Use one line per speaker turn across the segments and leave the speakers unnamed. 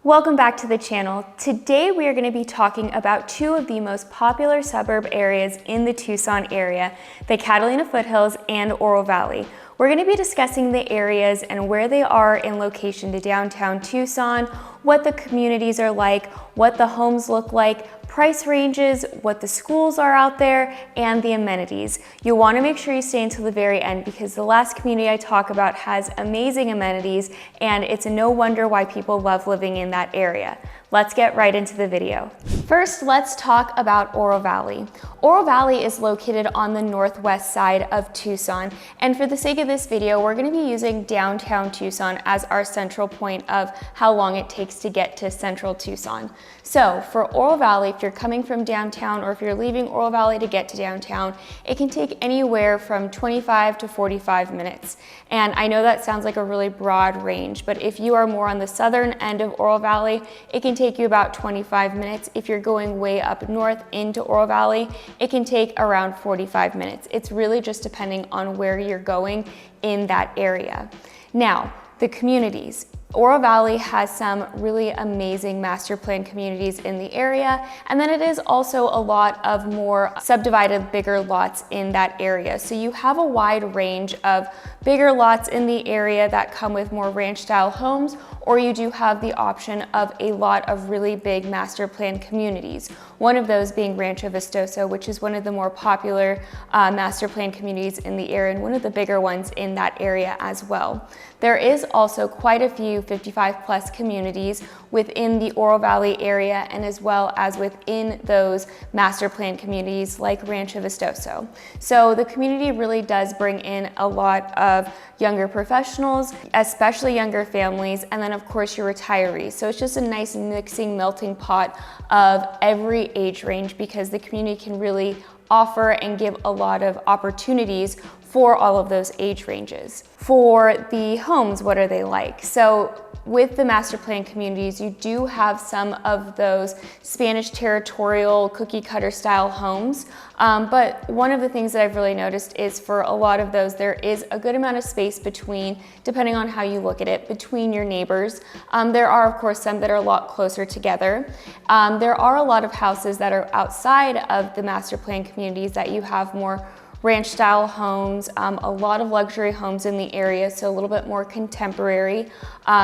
Welcome back to the channel. Today we are going to be talking about two of the most popular suburb areas in the Tucson area, the Catalina Foothills and Oro Valley. We're going to be discussing the areas and where they are in location to downtown Tucson, what the communities are like, what the homes look like, price ranges, what the schools are out there, and the amenities. You'll want to make sure you stay until the very end because the last community I talk about has amazing amenities and it's no wonder why people love living in that area. Let's get right into the video. First, let's talk about Oro Valley. Oro Valley is located on the northwest side of Tucson, and for the sake of this video, we're going to be using downtown Tucson as our central point of how long it takes to get to central Tucson. So for Oro Valley, if you're coming from downtown or if you're leaving Oro Valley to get to downtown, it can take anywhere from 25 to 45 minutes. And I know that sounds like a really broad range, but if you are more on the southern end of Oro Valley, it can take you about 25 minutes. If you're going way up north into Oro Valley, it can take around 45 minutes. It's really just depending on where you're going in that area. Now, the communities. Oro Valley has some really amazing master plan communities in the area, and then it is also a lot of more subdivided bigger lots in that area. So you have a wide range of bigger lots in the area that come with more ranch style homes, or you do have the option of a lot of really big master plan communities. One of those being Rancho Vistoso, which is one of the more popular master plan communities in the area and one of the bigger ones in that area as well. There is also quite a few 55 plus communities within the Oro Valley area and as well as within those master plan communities like Rancho Vistoso. So the community really does bring in a lot of younger professionals, especially younger families, and then of course your retirees. So it's just a nice mixing, melting pot of every age range because the community can really offer and give a lot of opportunities for all of those age ranges. For the homes, what are they like? So with the master plan communities, you do have some of those Spanish territorial cookie cutter style homes. But one of the things that I've really noticed is for a lot of those, there is a good amount of space between, depending on how you look at it, between your neighbors. There are, of course, some that are a lot closer together. There are a lot of houses that are outside of the master plan communities that you have more ranch style homes, a lot of luxury homes in the area, so a little bit more contemporary,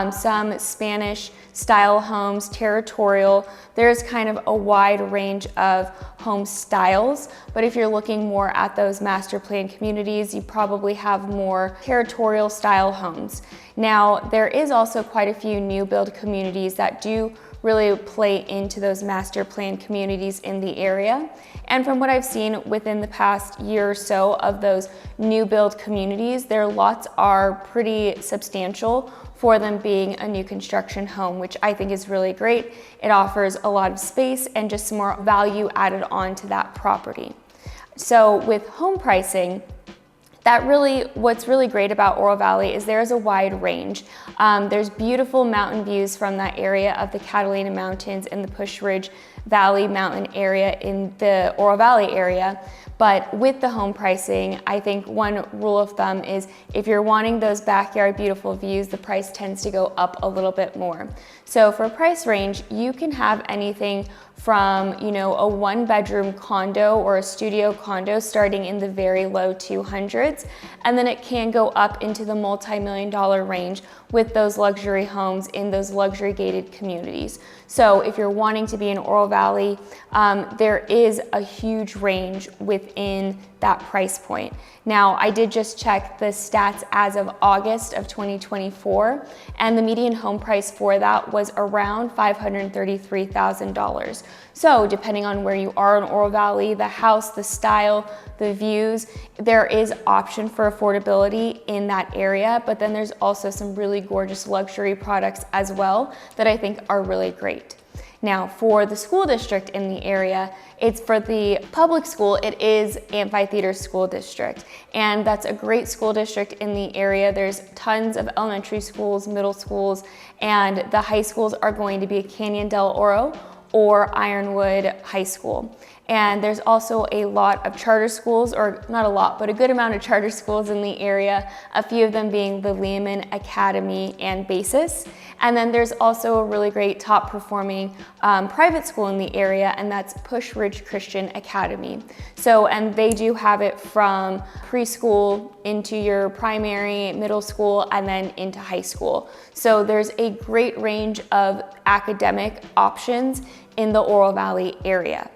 some Spanish style homes, territorial. There's kind of a wide range of home styles, but if you're looking more at those master plan communities, you probably have more territorial style homes. Now, there is also quite a few new build communities that do really play into those master plan communities in the area. And from what I've seen within the past year or so of those new build communities, their lots are pretty substantial for them being a new construction home, which I think is really great. It offers a lot of space and just some more value added on to that property. So with home pricing, what's really great about Oro Valley is there is a wide range. There's beautiful mountain views from that area of the Catalina Mountains and the Push Ridge Valley mountain area in the Oro Valley area. But with the home pricing, I think one rule of thumb is if you're wanting those backyard beautiful views, the price tends to go up a little bit more. So for price range, you can have anything from, a one bedroom condo or a studio condo starting in the very low 200s, and then it can go up into the multi-million-dollar range with those luxury homes in those luxury gated communities. So if you're wanting to be in Oro Valley, there is a huge range within that price point. Now, I did just check the stats as of August of 2024, and the median home price for that was around $533,000. So depending on where you are in Oro Valley, the house, the style, the views, there is option for affordability in that area, but then there's also some really gorgeous luxury products as well that I think are really great. Now, for the school district in the area, it's for the public school, it is Amphitheater School District. And that's a great school district in the area. There's tons of elementary schools, middle schools, and the high schools are going to be Canyon del Oro or Ironwood High School. And there's also a lot of charter schools, or not a lot, but a good amount of charter schools in the area, a few of them being the Lehman Academy and Basis. And then there's also a really great top performing private school in the area, and that's Push Ridge Christian Academy. So, and they do have it from preschool into your primary, middle school, and then into high school. So there's a great range of academic options in the Oro Valley area.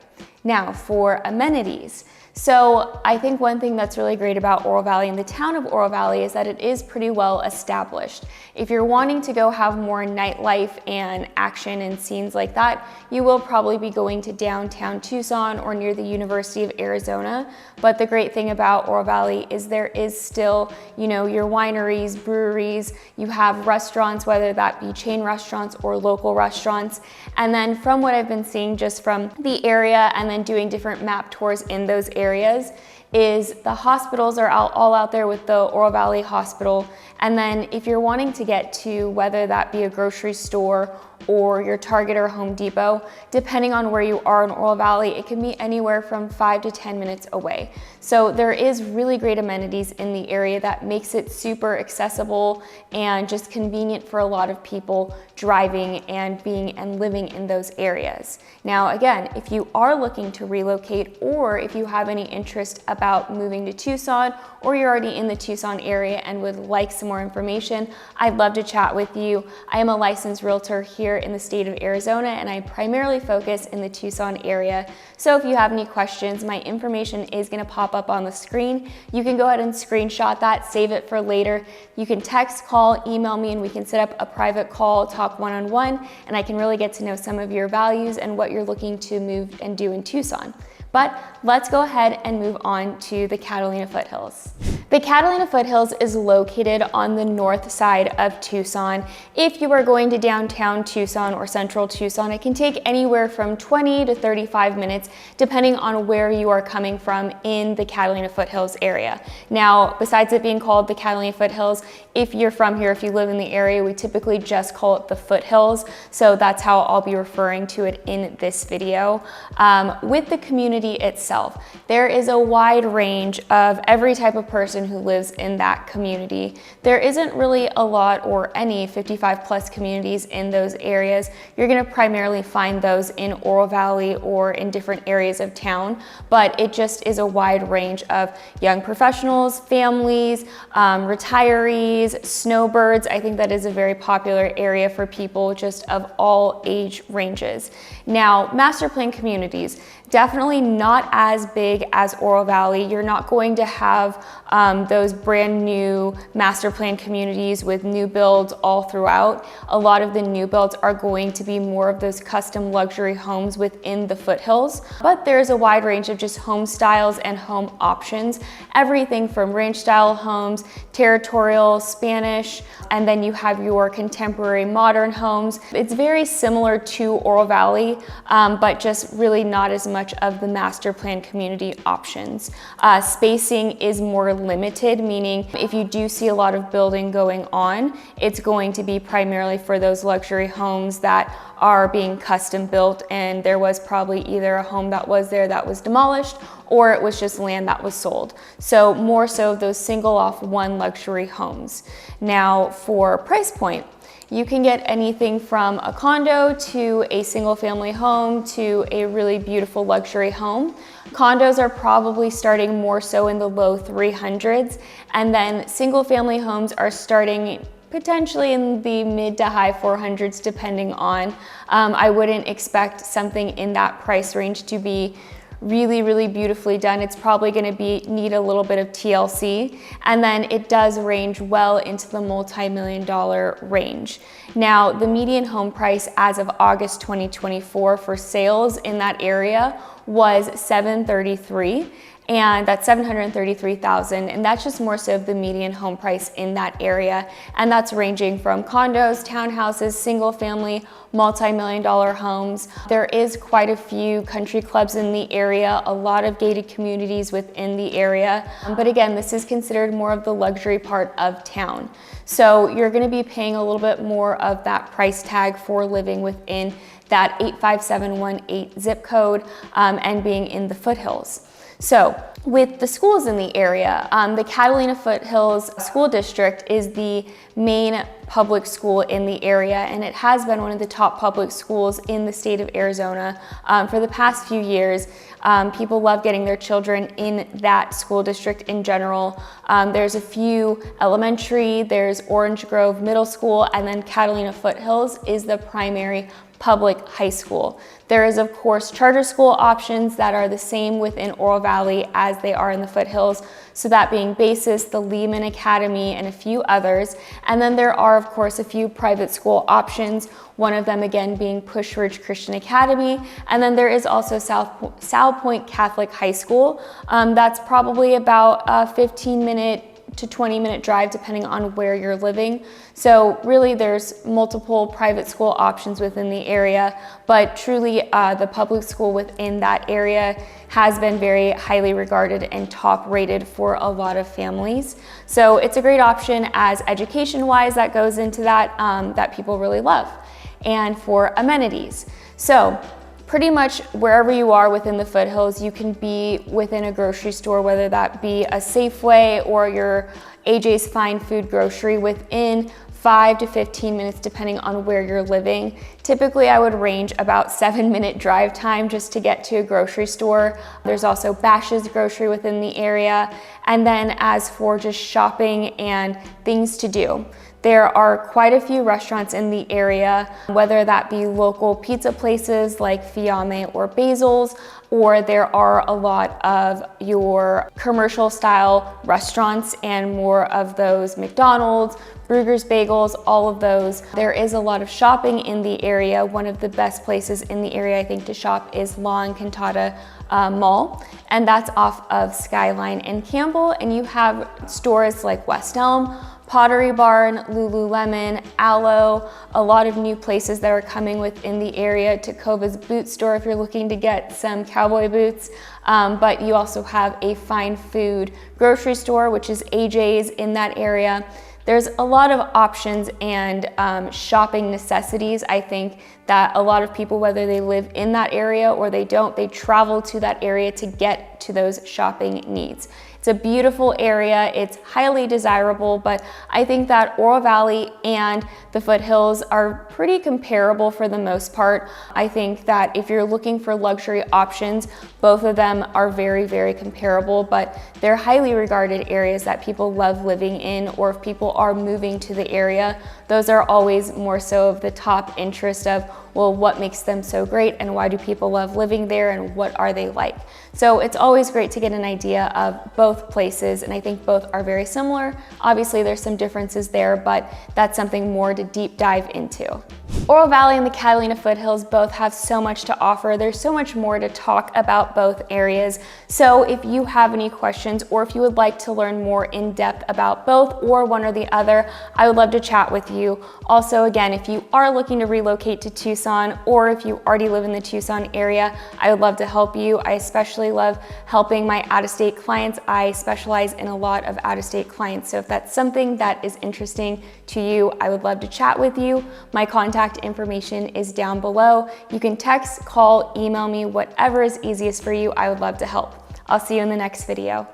Now for amenities. So I think one thing that's really great about Oro Valley and the town of Oro Valley is that it is pretty well established. If you're wanting to go have more nightlife and action and scenes like that, you will probably be going to downtown Tucson or near the University of Arizona. But the great thing about Oro Valley is there is still, your wineries, breweries, you have restaurants, whether that be chain restaurants or local restaurants. And then from what I've been seeing just from the area and then doing different map tours in those areas, is the hospitals are all out there with the Oro Valley Hospital. And then if you're wanting to get to whether that be a grocery store or your Target or Home Depot, depending on where you are in Oro Valley, it can be anywhere from 5 to 10 minutes away. So there is really great amenities in the area that makes it super accessible and just convenient for a lot of people driving and being and living in those areas. Now, again, if you are looking to relocate, or if you have any interest about moving to Tucson, or you're already in the Tucson area and would like some more information, I'd love to chat with you. I am a licensed realtor here in the state of Arizona, and I primarily focus in the Tucson area. So if you have any questions, my information is going to pop up on the screen. You can go ahead and screenshot that, save it for later. You can text, call, email me, and we can set up a private call, talk one-on-one, and I can really get to know some of your values and what you're looking to move and do in Tucson. But let's go ahead and move on to the Catalina Foothills. The Catalina Foothills is located on the north side of Tucson. If you are going to downtown Tucson or central Tucson, it can take anywhere from 20 to 35 minutes depending on where you are coming from in the Catalina Foothills area. Now, besides it being called the Catalina Foothills, if you're from here, if you live in the area, we typically just call it the Foothills. So that's how I'll be referring to it in this video. With the community itself, there is a wide range of every type of person who lives in that community. There isn't really a lot or any 55 plus communities in those areas. You're going to primarily find those in Oro Valley or in different areas of town, but it just is a wide range of young professionals, families, retirees, snowbirds. I think that is a very popular area for people just of all age ranges. Now, master plan communities, definitely not as big as Oro Valley. You're not going to have those brand new master plan communities with new builds all throughout. A lot of the new builds are going to be more of those custom luxury homes within the foothills, but there's a wide range of just home styles and home options. Everything from ranch style homes, territorial, Spanish, and then you have your contemporary modern homes. It's very similar to Oro Valley, but just really not as much of the master plan community options. Spacing is more limited, meaning if you do see a lot of building going on, it's going to be primarily for those luxury homes that are being custom built, and there was probably either a home that was there that was demolished, or it was just land that was sold. So more so those single off one luxury homes. Now for price point, you can get anything from a condo to a single family home to a really beautiful luxury home. Condos are probably starting more so in the low 300s, and then single family homes are starting potentially in the mid to high 400s depending on. I wouldn't expect something in that price range to be really beautifully done. It's probably going to need a little bit of TLC, and then it does range well into the multi-million-dollar range. Now, the median home price as of August 2024 for sales in that area was $733,000. and that's $733,000, and that's just more so the median home price in that area. And that's ranging from condos, townhouses, single family, multi-million dollar homes. There is quite a few country clubs in the area, a lot of gated communities within the area. But again, this is considered more of the luxury part of town. So you're gonna be paying a little bit more of that price tag for living within that 85718 zip code and being in the foothills. So with the schools in the area, the Catalina Foothills School District is the main public school in the area, and it has been one of the top public schools in the state of Arizona for the past few years. People love getting their children in that school district in general. There's a few elementary, there's Orange Grove Middle School, and then Catalina Foothills is the primary public high school. There is, of course, charter school options that are the same within Oro Valley as they are in the foothills. So that being Basis, the Lehman Academy, and a few others. And then there are, of course, a few private school options, one of them again being Push Ridge Christian Academy. And then there is also South Point Catholic High School. That's probably about a 15-minute to 20-minute drive depending on where you're living. So really there's multiple private school options within the area, but truly the public school within that area has been very highly regarded and top rated for a lot of families. So it's a great option as education-wise that goes into that, that people really love. And for amenities. So pretty much wherever you are within the foothills, you can be within a grocery store, whether that be a Safeway or your AJ's Fine Food Grocery within 5 to 15 minutes, depending on where you're living. Typically, I would range about 7-minute drive time just to get to a grocery store. There's also Bash's Grocery within the area. And then as for just shopping and things to do, there are quite a few restaurants in the area, whether that be local pizza places like Fiamme or Basil's, or there are a lot of your commercial style restaurants and more of those McDonald's, Brugger's Bagels, all of those. There is a lot of shopping in the area. One of the best places in the area, I think, to shop is La Encantada Mall, and that's off of Skyline and Campbell. And you have stores like West Elm, Pottery Barn, Lululemon, Aloe, a lot of new places that are coming within the area. Takova's boot store if you're looking to get some cowboy boots. But you also have a fine food grocery store, which is AJ's in that area. There's a lot of options and shopping necessities. I think that a lot of people, whether they live in that area or they don't, they travel to that area to get to those shopping needs. It's a beautiful area, it's highly desirable, but I think that Oro Valley and the foothills are pretty comparable for the most part. I think that if you're looking for luxury options, both of them are very, very comparable, but they're highly regarded areas that people love living in, or if people are moving to the area, those are always more so of the top interest of, well, what makes them so great and why do people love living there and what are they like? So it's always great to get an idea of both places, and I think both are very similar. Obviously there's some differences there, but that's something more to deep dive into. Oro Valley and the Catalina Foothills both have so much to offer. There's so much more to talk about both areas. So if you have any questions or if you would like to learn more in depth about both or one or the other, I would love to chat with you. Also, again, if you are looking to relocate to Tucson or if you already live in the Tucson area, I would love to help you. I especially love helping my out-of-state clients. I specialize in a lot of out-of-state clients. So if that's something that is interesting to you, I would love to chat with you. My contact information is down below. You can text, call, email me, whatever is easiest for you. I would love to help. I'll see you in the next video.